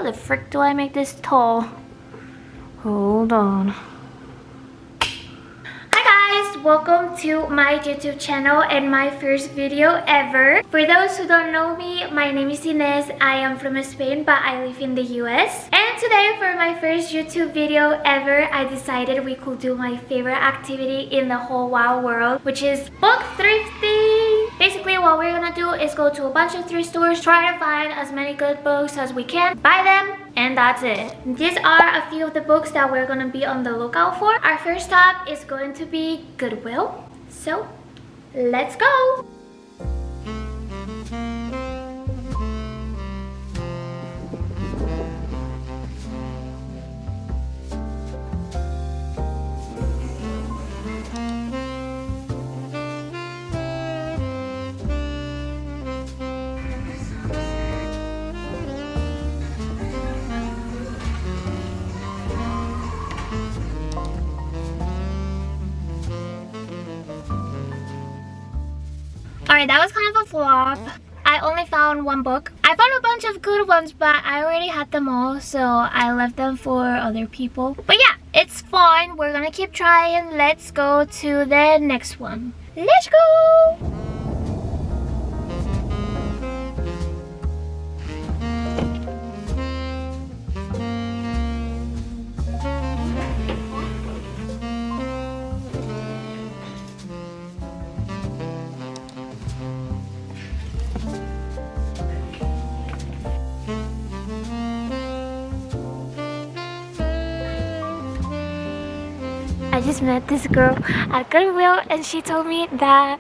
How the frick do I make this tall? Hold on. Welcome to my YouTube channel and my first video ever. For those who don't know me, my name is Ines. I am from Spain but I live in the US. And today for my first YouTube video ever, I decided we could do my favorite activity in the whole wide world, which is book thrifting. Basically what we're gonna do is go to a bunch of thrift stores, try to find as many good books as we can, buy them, and that's it. These are a few of the books that we're gonna be on the lookout for. Our first stop is going to be Goodwill. So, let's go! Alright, that was kind of a flop. I only found one book. I found a bunch of good ones, but I already had them all, so I left them for other people. But yeah, it's fine. We're gonna keep trying. Let's go to the next one. Let's go! I just met this girl at Goodwill and she told me that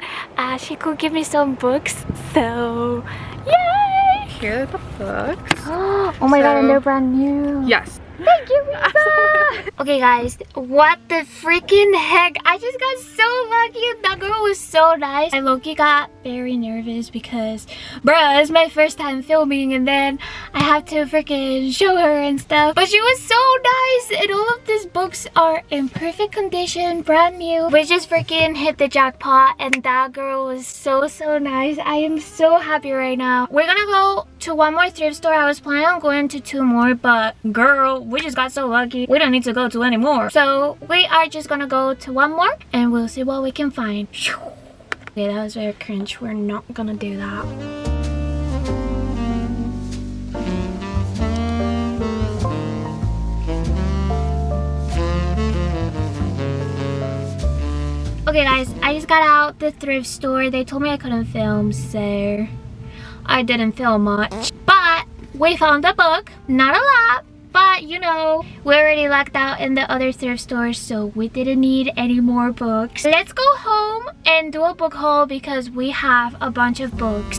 she could give me some books, so yay! Here are the books. Oh my god, and they're brand new. Yes. Thank you, Lisa! Okay guys, what the freaking heck? I just got so lucky. That girl was so nice. I low-key got very nervous because, bruh, it's my first time filming and then I have to freaking show her and stuff. But she was so nice and all of these books are in perfect condition, brand new. We just freaking hit the jackpot and that girl was so nice. I am so happy right now. We're gonna go to one more thrift store. I was planning on going to two more, but girl, we just got so lucky. We don't need to go to any more. So we are just gonna go to one more and we'll see what we can find. Okay, that was very cringe. We're not gonna do that. Okay guys, I just got out the thrift store. They told me I couldn't film, so I didn't film much. But we found a book, not a lot. But you know, we already lucked out in the other thrift stores, so we didn't need any more books. Let's go home and do a book haul because we have a bunch of books.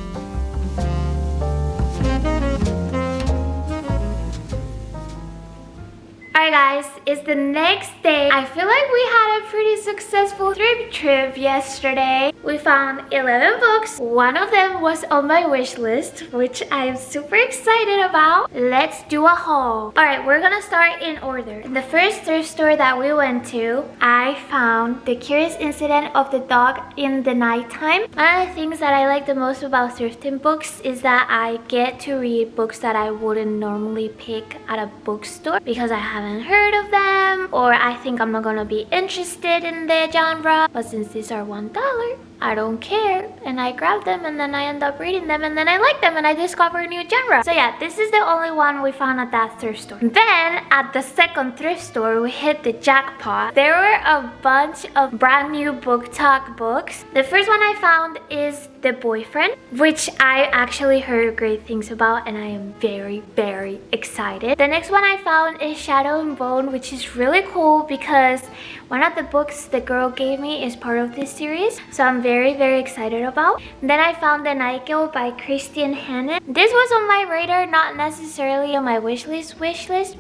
Alright guys, it's the next day. I feel like we had a pretty successful thrift trip yesterday. We found 11 books. One of them was on my wish list, which I am super excited about. Let's do a haul. Alright, we're gonna start in order. In the first thrift store that we went to, I found The Curious Incident of the Dog in the Nighttime. One of the things that I like the most about thrifting books is that I get to read books that I wouldn't normally pick at a bookstore because I haven't heard of them or I think I'm not gonna be interested in the genre. But since these are $1, I don't care, and I grab them and then I end up reading them and then I like them and I discover a new genre. So yeah, this is the only one we found at that thrift store. Then at the second thrift store, we hit the jackpot. There were a bunch of brand new book talk books. The first one I found is The Boyfriend, which I actually heard great things about and I am very excited. The next one I found is Shadow and Bone, which is really cool because one of the books the girl gave me is part of this series, so I'm very excited about. Then I found The Night Girl by Christine Hannon. This was on my radar, not necessarily on my wish list,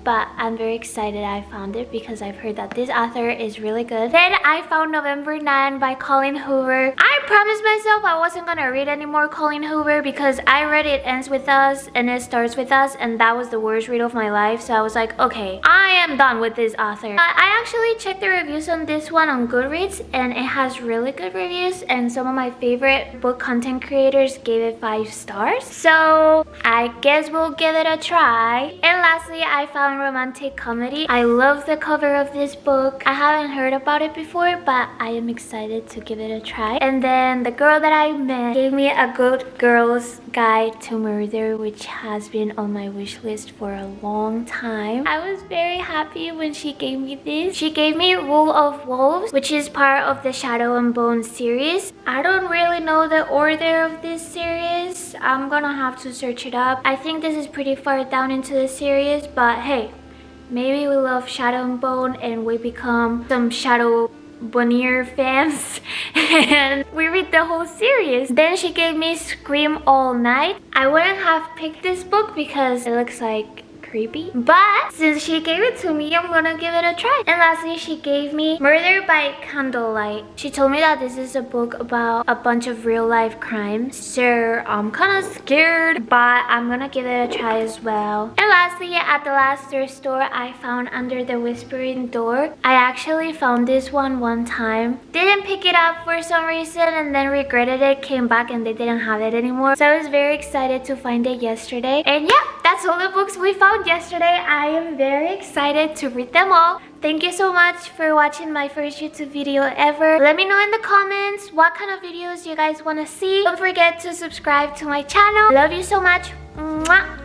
but I'm very excited I found it because I've heard that this author is really good. Then I found November 9 by Colleen Hoover. I promised myself I wasn't gonna read any more Colleen Hoover because I read It Ends With Us and It Starts With Us and that was the worst read of my life, so I was like, okay, I am done with this author. I actually checked the reviews on this one on Goodreads and it has really good reviews and and some of my favorite book content creators gave it 5 stars. So I guess we'll give it a try. And lastly, I found romantic comedy. I love the cover of this book. I haven't heard about it before, but I am excited to give it a try. And then the girl that I met gave me a Good Girl's Guide to Murder, which has been on my wish list for a long time. I was very happy when she gave me this. She gave me Rule of Wolves, which is part of the Shadow and Bone series. I don't really know the order of this series. I'm gonna have to search it up. I think this is pretty far down into the series, but hey, maybe we love Shadow and Bone and we become some Shadow Bonnier fans and we read the whole series. Then she gave me Scream All Night. I wouldn't have picked this book because it looks like creepy, but since she gave it to me, I'm gonna give it a try. And lastly, she gave me Murder by Candlelight. She told me that this is a book about a bunch of real life crimes, so I'm kind of scared, but I'm gonna give it a try as well. And lastly, at the last thrift store I found Under the Whispering Door. I actually found this one time, didn't pick it up for some reason, and then regretted it, came back and they didn't have it anymore. So I was very excited to find it yesterday. And yeah, that's all the books we found yesterday. I am very excited to read them all. Thank you so much for watching my first YouTube video ever. Let me know in the comments what kind of videos you guys want to see. Don't forget to subscribe to my channel. Love you so much. Mwah.